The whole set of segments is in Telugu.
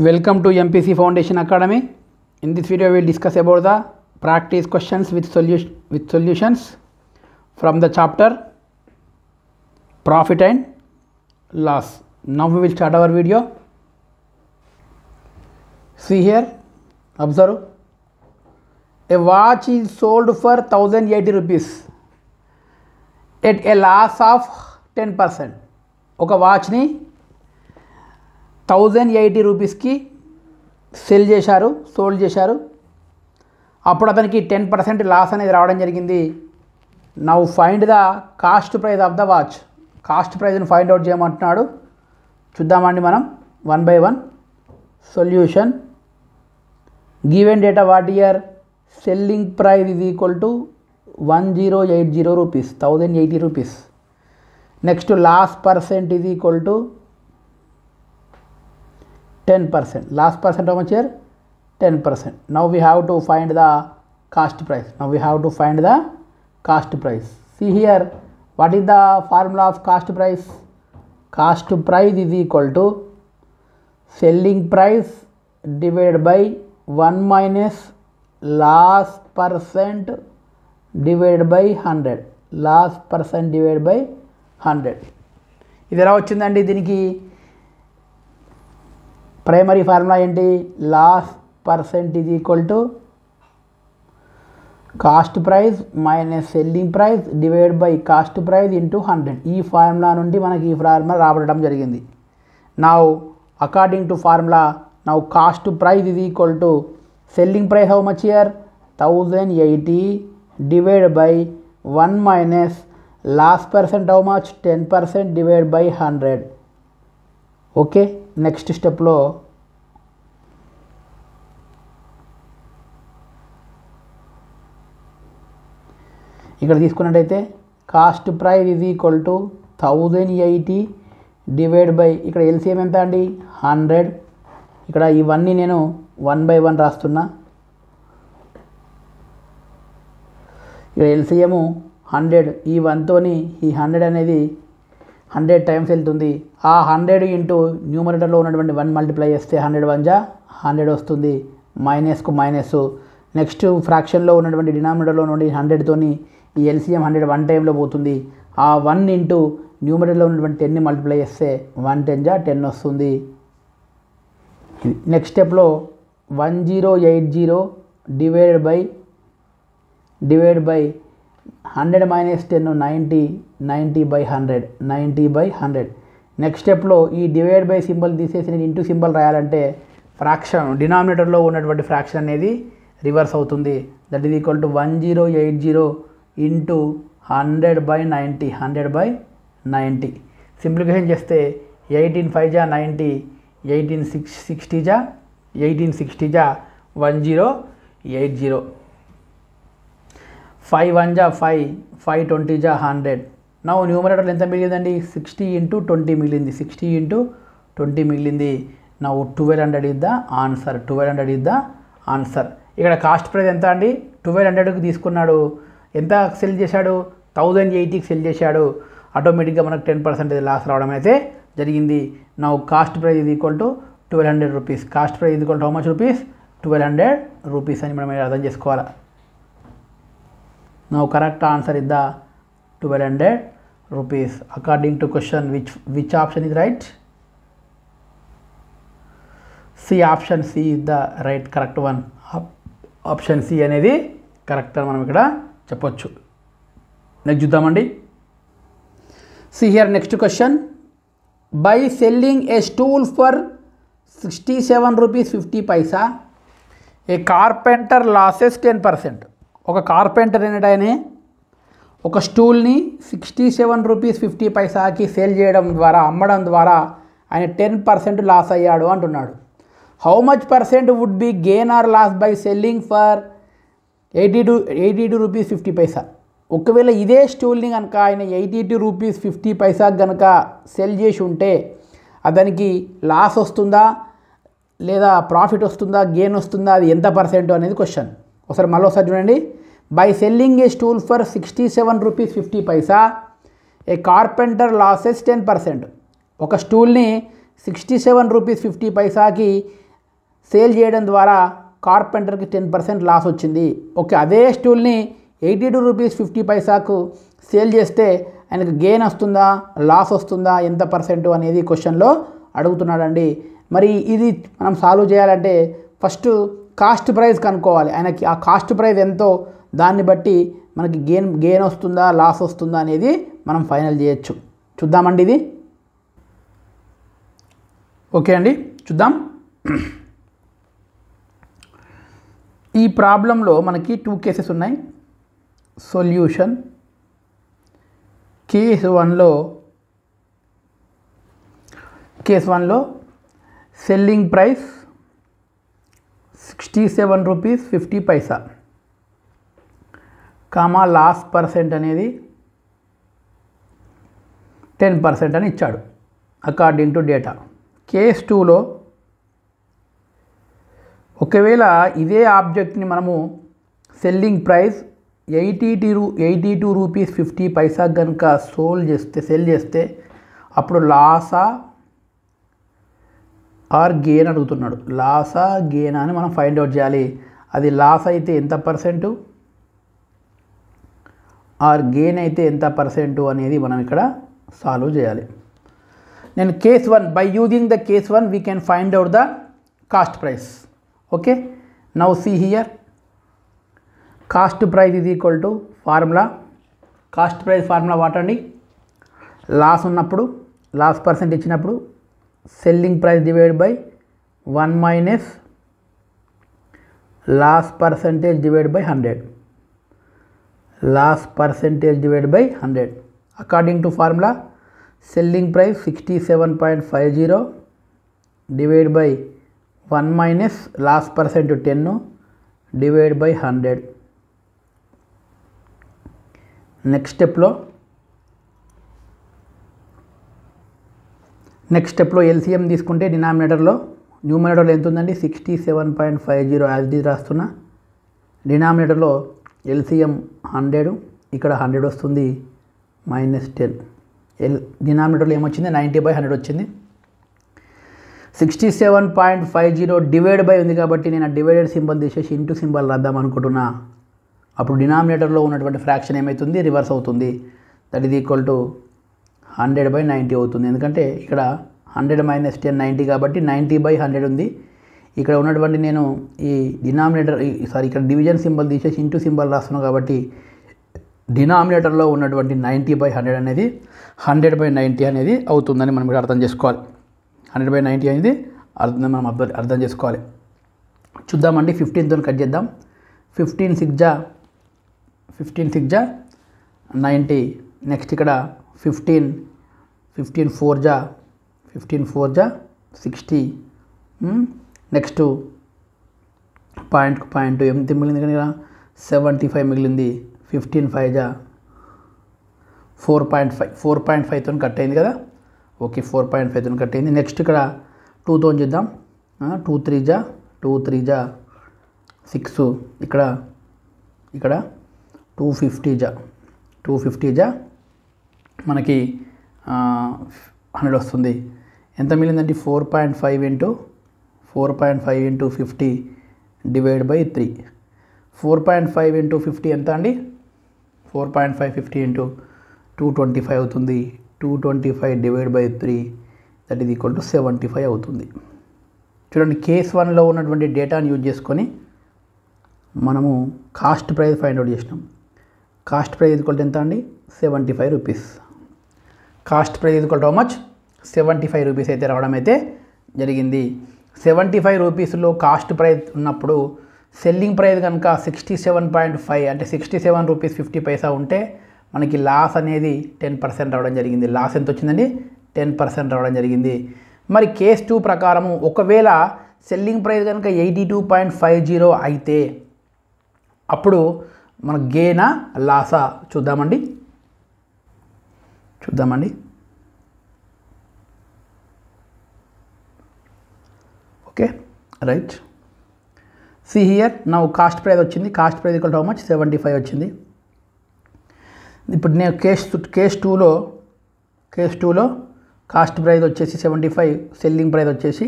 Welcome to MPC Foundation Academy. In this video, we will discuss about the practice questions with solutions from the chapter Profit and Loss. Now we will start our video. See here, observe. A watch is sold for 1080 rupees at a loss of 10%. ఒక వాచ్ని 1080 రూపీస్కి సోల్డ్ చేశారు. అప్పుడు అతనికి 10% లాస్ అనేది రావడం జరిగింది. Now find the cost price of the watch. Cost ప్రైస్ని ఫైండ్ అవుట్ చేయమంటున్నాడు. చూద్దామండి మనం one by one. Solution. Given data what here selling price is equal to 1080 rupees, 1080 rupees. Next loss percent is equal to 10%. Last percent how much here? 10%. Now we have to find the cost price. See here, what is the formula of cost price? Cost price is equal to selling price divided by 1 minus loss percent divided by 100. Loss percent divided by 100. ఇది ఎలా వచ్చిందండి? దీనికి ప్రైమరీ ఫార్ములా ఏంటి? Loss percent is equal to cost price minus selling price divide by cost price into 100. ఈ ఫార్ములా నుండి మనకి ఈ ఫార్ములా రాబడడం జరిగింది. Now according to formula, now cost price is equal to selling price how much here 1080 divide by 1 minus loss percent how much 10% divide by 100. Okay, next స్టెప్లో ఇక్కడ తీసుకున్నట్టయితే cost price is equal to 1080 divide by, ఇక్కడ ఎల్సిఎం ఎంత అండి? 100. ఇక్కడ ఇవన్నీ నేను 1 by 1 రాస్తున్నా. ఇక్కడ ఎల్సిఎం 100, ఈ 1తోని ఈ 100 అనేది 100 టైమ్స్ వెళ్తుంది. ఆ 100 ఇంటూ న్యూమరేటర్లో ఉన్నటువంటి 1 మల్టిప్లై చేస్తే 100 1 జా 100 వస్తుంది. మైనస్కు మైనస్. నెక్స్ట్ ఫ్రాక్షన్లో ఉన్నటువంటి డినామినేటర్లో ఉన్నటువంటి 100తోని ఈ ఎల్సిఎం 100 1 టైంలో పోతుంది. ఆ 1 ఇంటూ న్యూమరేటర్లో ఉన్నటువంటి 10ని మల్టిప్లై చేస్తే 1 10 జా 10 వస్తుంది. నెక్స్ట్ స్టెప్లో 1080 divide by 100 minus 10 90 by 100. Next స్టెప్లో ఈ డివైడ్ బై సింబల్ తీసేసి నేను ఇంటూ సింబల్ రాయాలంటే ఫ్రాక్షన్ డినామినేటర్లో ఉన్నటువంటి ఫ్రాక్షన్ అనేది రివర్స్ అవుతుంది. That is equal to 1080 into 100 by 90. Simplification చేస్తే 18 5 జా 90, 18 60 జా 1080. 5 1 జా 5, 5 20 జా 100. నా న్యూమరేటర్లో ఎంత మిగిలిందండి? 60 ఇంటూ 20 మిగిలింది. 60 ఇంటూ 20 మిగిలింది. నా 1200 ఇస్ ద ఆన్సర్. ఇక్కడ కాస్ట్ ప్రైస్ ఎంత అండి? 1200కి తీసుకున్నాడు. ఎంత సెల్ చేశాడు? 1080కి సెల్ చేశాడు. ఆటోమేటిక్గా మనకు 10% లాస్ రావడం అయితే జరిగింది. నా cost price is equal to 1200 rupees. Cost price is equal to how much rupees? 1200 rupees అని మనం అర్థం చేసుకోవాలి. Now correct answer is the 1200 rupees. According to question, which option is right? C, option C is the right correct one. Option C అనేది కరెక్ట్ అని మనం ఇక్కడ చెప్పొచ్చు. నెక్స్ట్ చూద్దామండి. See here, next question. By selling a stool for 67 rupees 50 paisa, a carpenter losses 10%. ఒక కార్పెంటర్ అనేటైనా ఒక స్టూల్ని 67 రూపీస్ 50 పైసాకి సేల్ అమ్మడం ద్వారా ఆయన 10% లాస్ అయ్యాడు అంటున్నాడు. How much percent would be gain or loss by selling for 82 rupees 50 paisa. ఒకవేళ ఇదే స్టూల్ని కనుక ఆయన 82 రూపీస్ 50 పైసాకి కనుక సెల్ చేసి ఉంటే అతనికి లాస్ వస్తుందా లేదా ప్రాఫిట్ వస్తుందా, గెయిన్ వస్తుందా, అది ఎంత పర్సెంట్ అనేది క్వశ్చన్. మళ్ళీ చూడండి. By selling A stool for 67 rupees 50 Paisa, A carpenter losses 10%. ఒక స్టూల్ని 67 రూపీస్ 50 పైసాకి సేల్ చేయడం ద్వారా కార్పెంటర్కి 10% లాస్ వచ్చింది. ఓకే, అదే స్టూల్ని 82 రూపీస్ 50 పైసాకు సేల్ చేస్తే ఆయనకు గెయిన్ వస్తుందా లాస్ వస్తుందా ఎంత పర్సెంట్ అనేది క్వశ్చన్లో అడుగుతున్నాడండి. మరి ఇది మనం సాల్వ్ చేయాలంటే ఫస్ట్ కాస్ట్ ప్రైస్ కనుక్కోవాలి. ఆయనకి ఆ కాస్ట్ ప్రైస్ ఎంతో దాన్ని బట్టి మనకి గెయిన్ వస్తుందా లాస్ వస్తుందా అనేది మనం ఫైనల్ చేయొచ్చు. చూద్దామండి ఇది. ఓకే అండి, చూద్దాం. ఈ ప్రాబ్లంలో మనకి 2 కేసెస్ ఉన్నాయి. సొల్యూషన్ కేస్ వన్లో సెల్లింగ్ ప్రైస్ 67 రూపీస్ 50 పైసా కామా లాస్ పర్సెంట్ అనేది 10% అని ఇచ్చాడు అకార్డింగ్ టు డేటా. కేస్ 2లో ఒకవేళ ఇదే ఆబ్జెక్ట్ని మనము సెల్లింగ్ ప్రైస్ 82 రూపీస్ 50 పైసా కనుక సెల్ చేస్తే అప్పుడు లాసా ఆర్ గెయిన్ అడుగుతున్నాడు. లాసా గెయిన్ అని మనం ఫైండ్ అవుట్ చేయాలి. అది లాస్ అయితే ఎంత పర్సెంటు ఆర్ గెయిన్ అయితే ఎంత పర్సెంటు అనేది మనం ఇక్కడ సాల్వ్ చేయాలి. నేను case 1 by using the case 1 we can find out the cost price. Okay, now see here cost price is equal to formula. Cost price formula వాటండి. లాస్ ఉన్నప్పుడు లాస్ పర్సెంట్ ఇచ్చినప్పుడు selling price divide by 1 minus loss percentage divide by 100. Loss percentage divide by 100 according to formula selling price 67.50 divide by 1 minus loss percent 10 divide by 100. Next స్టెప్లో ఎల్సిఎం తీసుకుంటే న్యూమరేటర్లో ఎంత ఉందండి 67.50 యాజ్ ఇట్ ఈజ్ రాస్తున్నా. డినామినేటర్లో ఎల్సిఎం 100, ఇక్కడ 100 వస్తుంది మైనస్ 10. డినామినేటర్లో ఏమొచ్చింది 90/100 వచ్చింది. 67.50 డివైడ్ బై ఉంది కాబట్టి నేను డివైడెడ్ సింబల్ తీసేసి ఇంటూ సింబల్ రాద్దాం అనుకుంటున్నా. అప్పుడు డినామినేటర్లో ఉన్నటువంటి ఫ్రాక్షన్ ఏమవుతుంది రివర్స్ అవుతుంది. దట్ ఈజ్ ఈక్వల్ టు 100/90 అవుతుంది. ఎందుకంటే ఇక్కడ 100 మైనస్ 10 90 కాబట్టి 90/100 ఉంది. ఇక్కడ ఉన్నటువంటి నేను ఈ ఇక్కడ డివిజన్ సింబల్ తీసేసి ఇంటూ సింబల్ రాస్తున్నాను కాబట్టి డినామినేటర్లో ఉన్నటువంటి 90/100 అనేది 100/90 అనేది అవుతుందని మనం ఇక్కడ అర్థం చేసుకోవాలి. 100/90 అనేది మనం అర్థం చేసుకోవాలి. చూద్దామండి. 15తో కట్ చేద్దాం. 15 6 జా 90. నెక్స్ట్ ఇక్కడ 15 4 జా 60. నెక్స్ట్ పాయింట్ ఎంత మిగిలింది కనుక 75 మిగిలింది. 15 5 జా 4.5తో కట్ అయింది కదా. ఓకే, 4.5తో కట్ అయింది. నెక్స్ట్ ఇక్కడ 2తో చేద్దాం. 2 3 జా 6. ఇక్కడ 250 జా మనకి 100 వస్తుంది. ఎంత మిగిలిందంటే 4.5 ఇంటూ 50 డివైడ్ బై 3. 4.5 ఇంటూ 50 ఎంత అండి 4.5 50 ఇంటూ 225 అవుతుంది. 225 divide by 3 that is equal to 75 అవుతుంది. చూడండి, కేస్ 1లో ఉన్నటువంటి డేటాను యూజ్ చేసుకొని మనము కాస్ట్ ప్రైస్ ఫైండ్ అవుట్ చేసినాం. కాస్ట్ ప్రైస్ ఈక్వల్ టు ఎంత అండి 75 rupees. Cost price equal to how much 75 rupees అయితే రావడం అయితే జరిగింది. 75 రూపీస్లో కాస్ట్ ప్రైస్ ఉన్నప్పుడు సెల్లింగ్ ప్రైస్ కనుక 67.5 అంటే 67 రూపీస్ 50 పైసా ఉంటే మనకి లాస్ అనేది 10% రావడం జరిగింది. లాస్ ఎంత వచ్చిందండి 10% రావడం జరిగింది. మరి కేస్ 2 ప్రకారము ఒకవేళ సెల్లింగ్ ప్రైస్ కనుక 82.50 అయితే అప్పుడు మన గెయినా లాసా చూద్దామండి. Okay, right. See here now cost price వచ్చింది. Cost price equal to how much 75 వచ్చింది. ఇప్పుడు నేను కేస్ 2లో కాస్ట్ ప్రైస్ వచ్చేసి 75, సెల్లింగ్ ప్రైస్ వచ్చేసి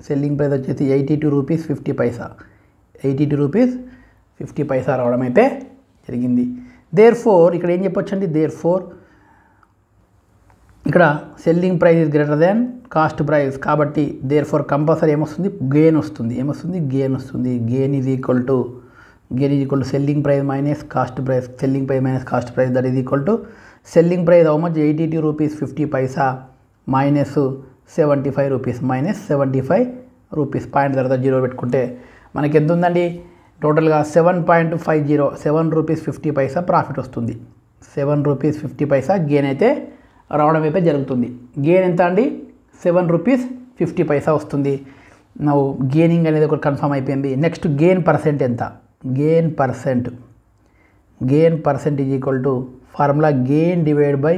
సెల్లింగ్ ప్రైస్ వచ్చేసి 82 రూపీస్ 50 పైసా, 82 రూపీస్ 50 పైసా రావడం అయితే జరిగింది. దేర్ఫోర్ ఇక్కడ ఏం చెప్పొచ్చు అండి, దేర్ఫోర్ ఇక్కడ selling price is greater than cost price కాబట్టి దేర్ఫోర్ కంపల్సరీ ఏమొస్తుంది, గెయిన్ వస్తుంది. ఏమొస్తుంది, గెయిన్ వస్తుంది. Gain is equal to selling price minus cost price, selling price minus cost price, that is equal to selling price how much 82 rupees 50 Paisa minus 75 rupees, minus 75 rupees. Point తర్వాత జీరో పెట్టుకుంటే మనకి ఎంత ఉందండి, టోటల్గా 7.50, 7 రూపీస్ 50 పైసా ప్రాఫిట్ వస్తుంది. 7 రూపీస్ 50 పైసా గెయిన్ అయితే రావడం అయితే జరుగుతుంది. గెయిన్ ఎంత అండి, 7 రూపీస్ 50 పైసా వస్తుంది. ನಾವು గెయినింగ్ అనేది ఒకటి కన్ఫర్మ్ అయిపోయింది. నెక్స్ట్ గెయిన్ పర్సెంట్ ఎంత, gain percent is equal to formula gain divide by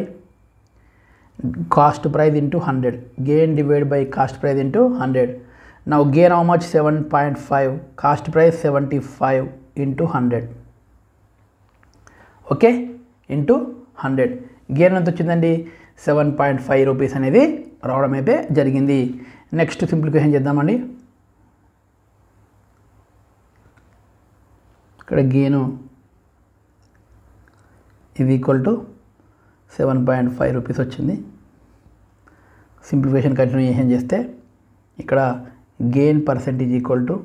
cost price into 100, gain divide by cost price into 100. now gain how much 7.5, cost price 75 into 100, okay, into 100. Gain ఎంత వచ్చిందండి, 7.5 రూపీస్ అనేది రావడం అయితే జరిగింది. నెక్స్ట్ సింప్లిఫికేషన్ చేద్దామండి. ఇక్కడ గెయిన్ ఇది ఈక్వల్ టు 7.5 రూపీస్ వచ్చింది. సింప్లిఫికేషన్ కంటిన్యూషన్ చేస్తే ఇక్కడ గెయిన్ పర్సెంటేజ్ ఈక్వల్ టు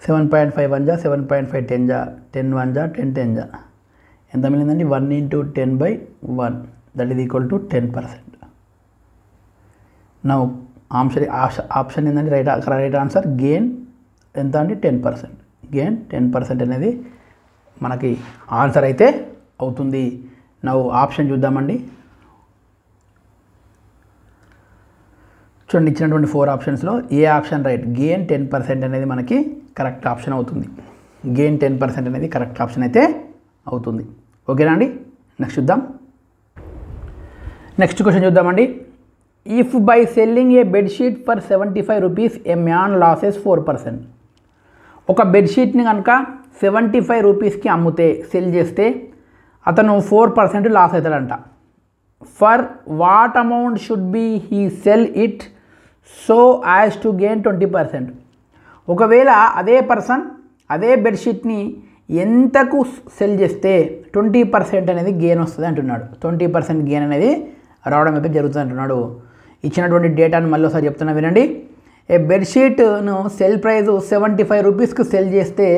7.5 1 జా 7.5 10 జా 10 1 జా 10 10 జా ఎంత మిగిలిందండి, 1 into 10/1, that is equal to 10%. నా ఆప్షన్ ఏంటంటే రైట్ ఆన్సర్ గెయిన్ ఎంత అండి, 10%. గెయిన్ 10% అనేది మనకి ఆన్సర్ అయితే అవుతుంది. నా ఆప్షన్ చూద్దామండి. చూడండి, ఇచ్చినటువంటి 4 ఆప్షన్స్లో ఏ ఆప్షన్ రైట్, గెయిన్ 10% అనేది మనకి కరెక్ట్ ఆప్షన్ అవుతుంది. గెయిన్ 10% అనేది కరెక్ట్ ఆప్షన్ అయితే అవుతుంది. ఓకేనా అండి, నెక్స్ట్ చూద్దాం. నెక్స్ట్ క్వశ్చన్ చూద్దామండి. If by selling A bedsheet for 75 rupees A man losses 4%. ఒక బెడ్షీట్ని కనుక 75 రూపీస్కి అమ్ముతే, సెల్ చేస్తే అతను 4% లాస్ అవుతాడంట. For what amount should be he sell it so as to gain 20%. ఒకవేళ అదే పర్సన్ అదే బెడ్షీట్ని ఎంతకు సెల్ చేస్తే 20% అనేది గెయిన్ వస్తుంది అంటున్నాడు. 20% గెయిన్ అనేది రావడం అయితే జరుగుతుంది అంటున్నాడు. ఇచ్చినటువంటి డేటాను మళ్ళీ ఒకసారి చెప్తున్నా వినండి. ఏ బెడ్షీట్ను సెల్ ప్రైస్ 75 రూపీస్కి సెల్ చేస్తే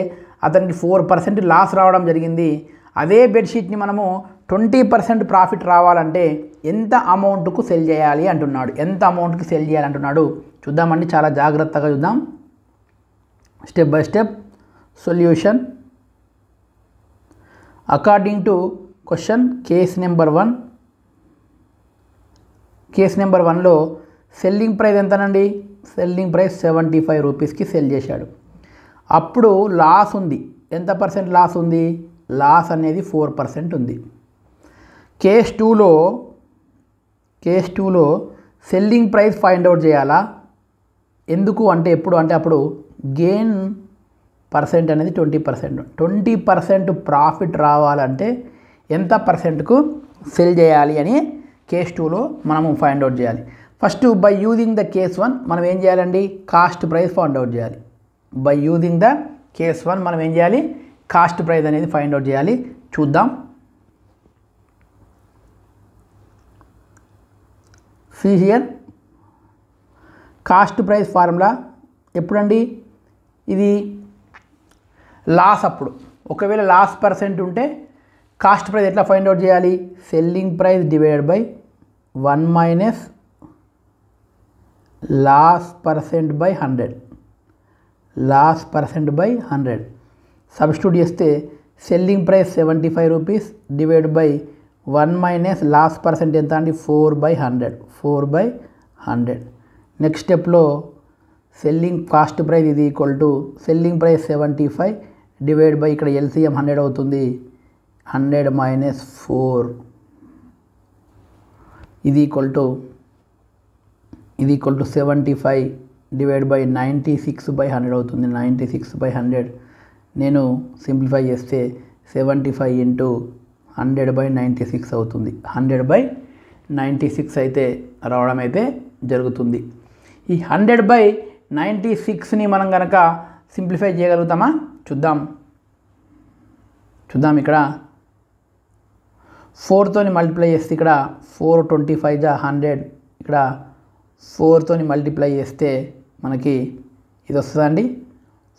అతనికి 4% లాస్ రావడం జరిగింది. అదే బెడ్షీట్ని మనము 20% ప్రాఫిట్ రావాలంటే ఎంత అమౌంట్కు సెల్ చేయాలి అంటున్నాడు. ఎంత అమౌంట్కి సెల్ చేయాలి అంటున్నాడు. చూద్దామండి, చాలా జాగ్రత్తగా చూద్దాం. Step by step solution according to question. Case number 1లో సెల్లింగ్ ప్రైస్ ఎంతనండి, సెల్లింగ్ ప్రైస్ 75 రూపీస్కి సెల్ చేశాడు. అప్పుడు లాస్ ఉంది, ఎంత పర్సెంట్ లాస్ ఉంది, లాస్ అనేది 4% ఉంది. కేస్ 2లో సెల్లింగ్ ప్రైస్ ఫైండ్ అవుట్ చేయాలా, ఎందుకు అంటే ఎప్పుడు అంటే అప్పుడు గెయిన్ పర్సెంట్ అనేది 20%. 20% ప్రాఫిట్ రావాలంటే ఎంత పర్సెంట్కు సెల్ చేయాలి అని కేస్ 2లో మనము ఫైండ్ అవుట్ చేయాలి. First by using the case 1 మనం ఏం చేయాలండి, కాస్ట్ ప్రైస్ ఫైండ్ అవుట్ చేయాలి. బై యూజింగ్ ద కేస్ 1 మనం ఏం చేయాలి, కాస్ట్ ప్రైస్ అనేది ఫైండ్ అవుట్ చేయాలి. చూద్దాం. See here cost price formula ఎప్పుడండి, ఇది లాస్ అప్పుడు. ఒకవేళ లాస్ పర్సెంట్ ఉంటే కాస్ట్ ప్రైస్ ఎట్లా ఫైండ్ అవుట్ చేయాలి, selling price divided by 1 minus loss percent by 100. Loss percent by 100 substitute చేస్తే selling price 75 rupees divide by 1 minus loss percent ఎంత అండి, 4/100. 4/100. నెక్స్ట్ స్టెప్లో సెల్లింగ్ కాస్ట్ ప్రైస్ ఇది equal to selling price 75 divide by ఇక్కడ ఎల్సిఎం 100 అవుతుంది. 100 మైనస్ 4 ఇది ఈక్వల్ టు 75 డివైడ్ బై 96/100 అవుతుంది. 96/100 నేను సింప్లిఫై చేస్తే 75 ఇంటూ 100/96 అవుతుంది. 100/96 అయితే రావడం అయితే జరుగుతుంది. ఈ 100/96ని మనం కనుక సింప్లిఫై చేయగలుగుతామా? చూద్దాం. ఇక్కడ 4తోని మల్టిప్లై చేస్తే ఇక్కడ 425 జా 100, ఇక్కడ 4తోని మల్టిప్లై చేస్తే మనకి ఇది వస్తుందండి.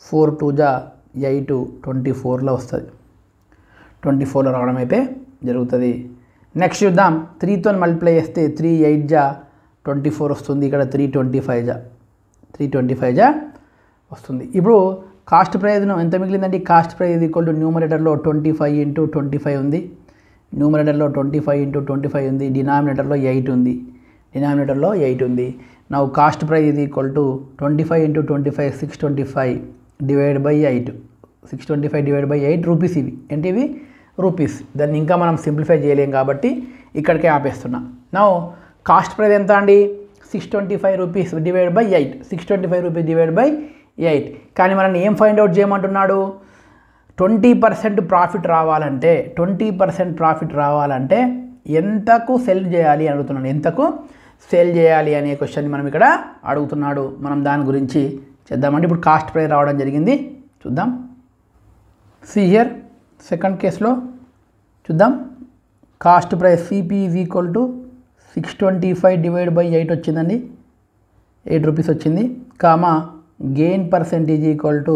4 2 జా 8, 24లో వస్తుంది. 24లో రావడం అయితే జరుగుతుంది. నెక్స్ట్ చూద్దాం. 3తోని మల్టిప్లై చేస్తే 3 8 జా 24 వస్తుంది. ఇక్కడ 325 జా వస్తుంది. ఇప్పుడు కాస్ట్ ప్రైజ్ ఎంత మిగిలిందండి? కాస్ట్ ప్రైజ్ ఈక్వల్ టు న్యూమరేటర్లో 25 ఇంటూ 25 ఉంది. న్యూమరేటర్లో 25 ఇంటూ 25 ఉంది. డినామినేటర్లో 8 ఉంది. నౌ కాస్ట్ ప్రైజ్ ఇది equal to 25 into 25 625 divide by 8. 625 divide by 8 rupees. ఇవి ఏంటి? ఇవి రూపీస్. దాన్ని ఇంకా మనం సింప్లిఫై చేయలేం కాబట్టి ఇక్కడికే ఆపేస్తున్నా. నౌ కాస్ట్ ప్రైజ్ ఎంత అండి? 625 rupees divide by 8. 625 rupees divide by 8. కానీ మనల్ని ఏం ఫైండ్ అవుట్ చేయమంటున్నాడు? 20% ప్రాఫిట్ రావాలంటే ఎంతకు సెల్ చేయాలి అని అడుగుతున్నాడు. ఎంతకు సెల్ చేయాలి అనే క్వశ్చన్ని మనం ఇక్కడ అడుగుతున్నాడు. మనం దాని గురించి చేద్దామంటే ఇప్పుడు కాస్ట్ ప్రైస్ రావడం జరిగింది. చూద్దాం. హియర్ సెకండ్ కేసులో చూద్దాం. Cost price CP is equal to 625 divide by 8 వచ్చిందండి. 8 రూపీస్ వచ్చింది. Comma gain percentage equal to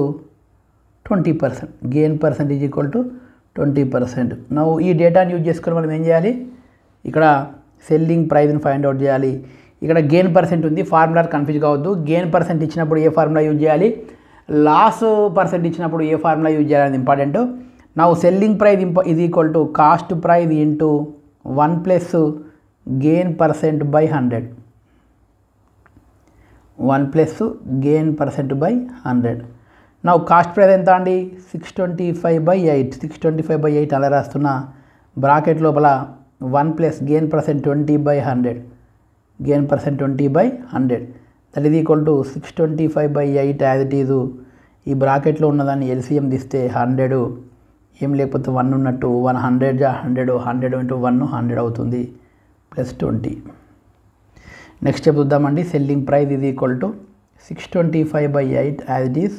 20%. Gain percentage equal to 20%. నవ్వు ఈ డేటాని యూజ్ చేసుకొని మనం ఏం చేయాలి? ఇక్కడ సెల్లింగ్ ప్రైస్ని ఫైండ్ అవుట్ చేయాలి. ఇక్కడ గెయిన్ పర్సెంట్ ఉంది. ఫార్ములా కన్ఫ్యూజ్ కావద్దు. గెయిన్ పర్సెంట్ ఇచ్చినప్పుడు ఏ ఫార్ములా యూజ్ చేయాలి, లాస్ పర్సెంట్ ఇచ్చినప్పుడు ఏ ఫార్ములా యూజ్ చేయాలి ఇంపార్టెంట్. నవ్వు సెల్లింగ్ ప్రైస్ ఇది equal to cost price into 1 plus gain percent by 100. 1 plus gain percent by 100. నా కాస్ట్ ప్రైస్ ఎంత అండి? 625/8. 625/8 అలా రాస్తున్నా. బ్రాకెట్ లోపల 1 plus gain percent 20/100. Gain percent 20/100. That is equal to 625/8 as it is. ఈ బ్రాకెట్లో ఉన్నదాన్ని ఎల్సిఎం తీస్తే 100, ఏం లేకపోతే 1 ఉన్నట్టు 100 జా 100, 100 ఇంటూ 1 100 అవుతుంది ప్లస్ 20. నెక్స్ట్ స్టెప్ చూద్దామండి. సెల్లింగ్ ప్రైస్ ఇది equal to 625/8 as it is.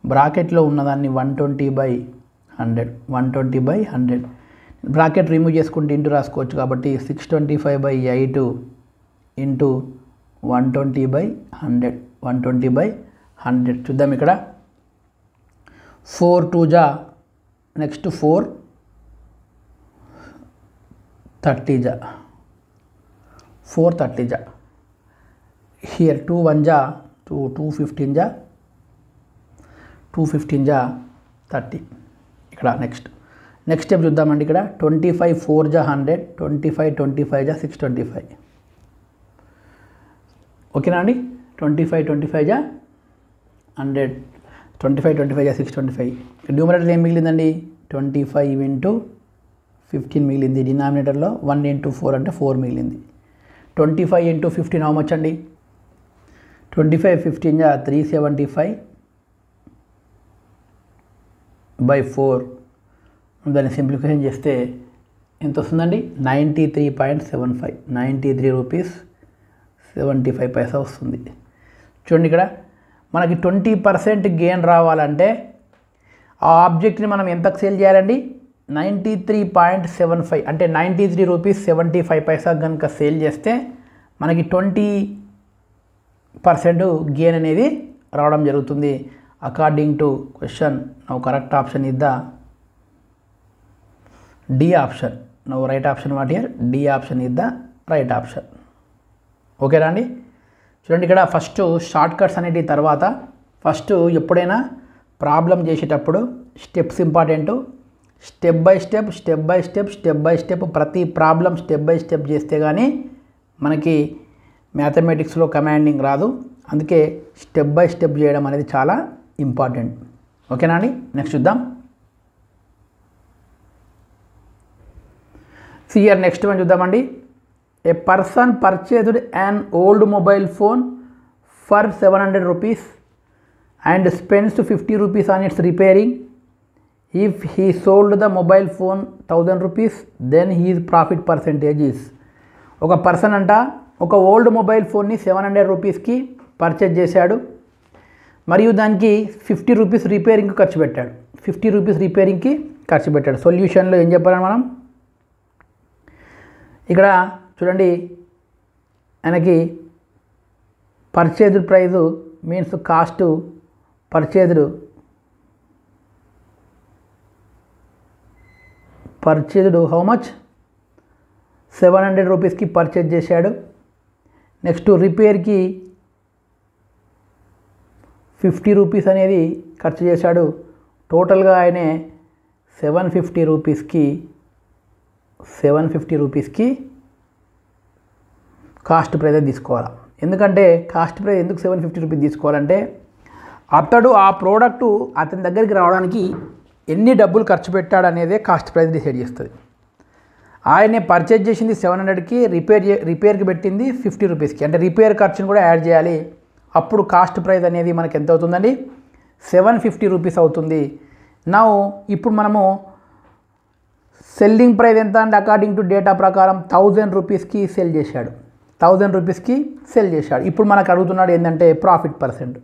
బ్రాకెట్లో ఉన్నదాన్ని 120/100. 120/100. బ్రాకెట్ రిమూవ్ చేసుకుంటే ఇంటూ రాసుకోవచ్చు కాబట్టి 625/8 ఇంటూ 120/100. 120/100. చూద్దాం ఇక్కడ 4 2 జా నెక్స్ట్ 4 30 జా 430 జా. హియర్ 2 1 జా 215 జా 215 జా 30. ఇక్కడ నెక్స్ట్ స్టెప్ చూద్దామండి. ఇక్కడ 25 4 జా 100. 25 జా 625. ఓకేనా అండి? 25 జా 100. 25 జా 625. న్యూమరేటర్ ఏం మిగిలిందండి? 25 ఇంటూ 15 మిగిలింది. డినామినేటర్లో 1 ఇంటూ 4 అంటే 4 మిగిలింది. 25 ఇంటూ 15 హౌ మచ్ అండి? 25 15 జా 375/4. దాన్ని సింప్లిఫికేషన్ చేస్తే ఎంత వస్తుందండి? 93.75. 93 రూపీస్ 75 పైసా వస్తుంది. చూడండి ఇక్కడ మనకి 20% గెయిన్ రావాలంటే ఆ ఆబ్జెక్ట్ని మనం ఎంతకు సేల్ చేయాలండి? 93.75 అంటే 93 రూపీస్ 75 పైసా కనుక సేల్ చేస్తే మనకి 20% గెయిన్ అనేది రావడం జరుగుతుంది. According to question now correct option is the D option. Now right option what here? D option is the right option. ఓకేనా అండి? చూడండి ఇక్కడ ఫస్ట్ షార్ట్ కట్స్ అనేటి తర్వాత ఫస్ట్ ఎప్పుడైనా ప్రాబ్లం చేసేటప్పుడు steps important. Step by step ప్రతి ప్రాబ్లం స్టెప్ బై స్టెప్ చేస్తే కానీ మనకి మ్యాథమెటిక్స్లో కమాండింగ్ రాదు. అందుకే స్టెప్ బై స్టెప్ చేయడం అనేది చాలా ఇంపార్టెంట్. ఓకేనా అండి? నెక్స్ట్ చూద్దాం. హియర్ నెక్స్ట్ వన్ చూద్దామండి. A person purchased an old mobile phone for 700 rupees and spends 50 rupees on its repairing. If he sold the mobile phone 1000 rupees then his profit percentage is. ఒక పర్సన్ అంట ఒక ఓల్డ్ మొబైల్ ఫోన్ని 700 రూపీస్కి పర్చేజ్ చేశాడు, మరియు దానికి 50 రూపీస్ రిపేరింగ్కి ఖర్చు పెట్టాడు. 50 రూపీస్ రిపేరింగ్కి ఖర్చు పెట్టాడు. సొల్యూషన్లో ఏం చెప్పాలని మనం ఇక్కడ చూడండి, ఆయనకి purchased price means cost purchased how much 700 రూపీస్కి పర్చేజ్ చేశాడు. నెక్స్ట్ రిపేర్కి 50 రూపీస్ అనేది ఖర్చు చేశాడు. టోటల్గా ఆయనే 750 రూపీస్కి కాస్ట్ ప్రైజ్ తీసుకోవాలి. ఎందుకంటే కాస్ట్ ప్రైజ్ ఎందుకు 750 రూపీస్ తీసుకోవాలంటే అతడు ఆ ప్రోడక్టు అతని దగ్గరికి రావడానికి ఎన్ని డబ్బులు ఖర్చు పెట్టాడు అనేదే కాస్ట్ ప్రైజ్ డిసైడ్ చేస్తుంది. ఆయనే పర్చేజ్ చేసింది 700కి, రిపేర్కి పెట్టింది 50 రూపీస్కి, అంటే రిపేర్ ఖర్చును కూడా యాడ్ చేయాలి. అప్పుడు కాస్ట్ ప్రైజ్ అనేది మనకి ఎంత అవుతుందండి, 750 రూపీస్ అవుతుంది. నా ఇప్పుడు మనము సెల్లింగ్ ప్రైస్ ఎంత అంటే అకార్డింగ్ టు డేటా ప్రకారం 1000 రూపీస్కి సెల్ చేశాడు. 1000 రూపీస్కి సెల్ చేశాడు. ఇప్పుడు మనకు అడుగుతున్నాడు ఏంటంటే ప్రాఫిట్ పర్సెంట్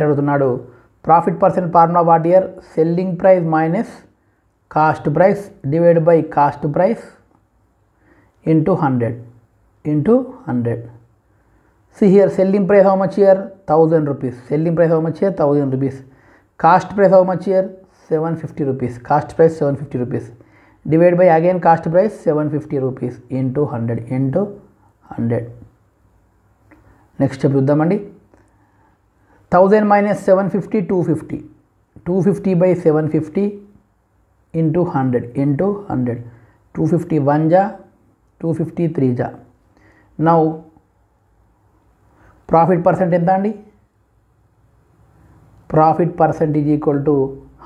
అడుగుతున్నాడు. Profit percent formula what here, selling price minus cost price divide by cost price into 100. See here, selling price how much here, 1000 rupees. Selling price how much here, 1000 rupees. Cost price how much here, 750 rupees. Cost price 750 rupees. Divide by again cost price 750 rupees into 100. Next step చూద్దామండి. 1000 minus 750, 250. 250 by 750 into 100. 250 1 ja, 250 3 ja. Now profit percent ఎంత అండి, profit percent is equal to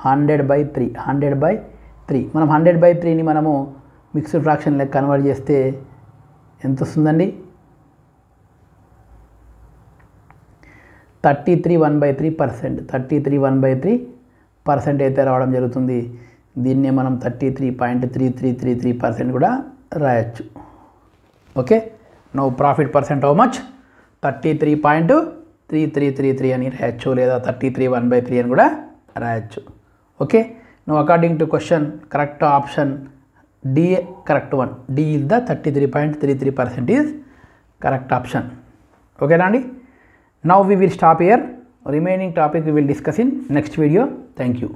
100/3. మనం 100/3ని మనము మిక్స్డ్ ఫ్రాక్షన్ లెక్క కన్వర్ట్ చేస్తే ఎంత వస్తుందండి, 33 1/3% అయితే రావడం జరుగుతుంది. దీన్నే మనం 33.3333% కూడా రాయొచ్చు. Okay, no profit percent how much, 33.3333 అని రాయొచ్చు, లేదా 33 1/3 అని కూడా రాయొచ్చు. Okay, no according to question correct option D, correct one. D is the 33.33% is correct option. ఓకేనా అండి. Now we will stop here. Remaining topic we will discuss in next video. Thank you.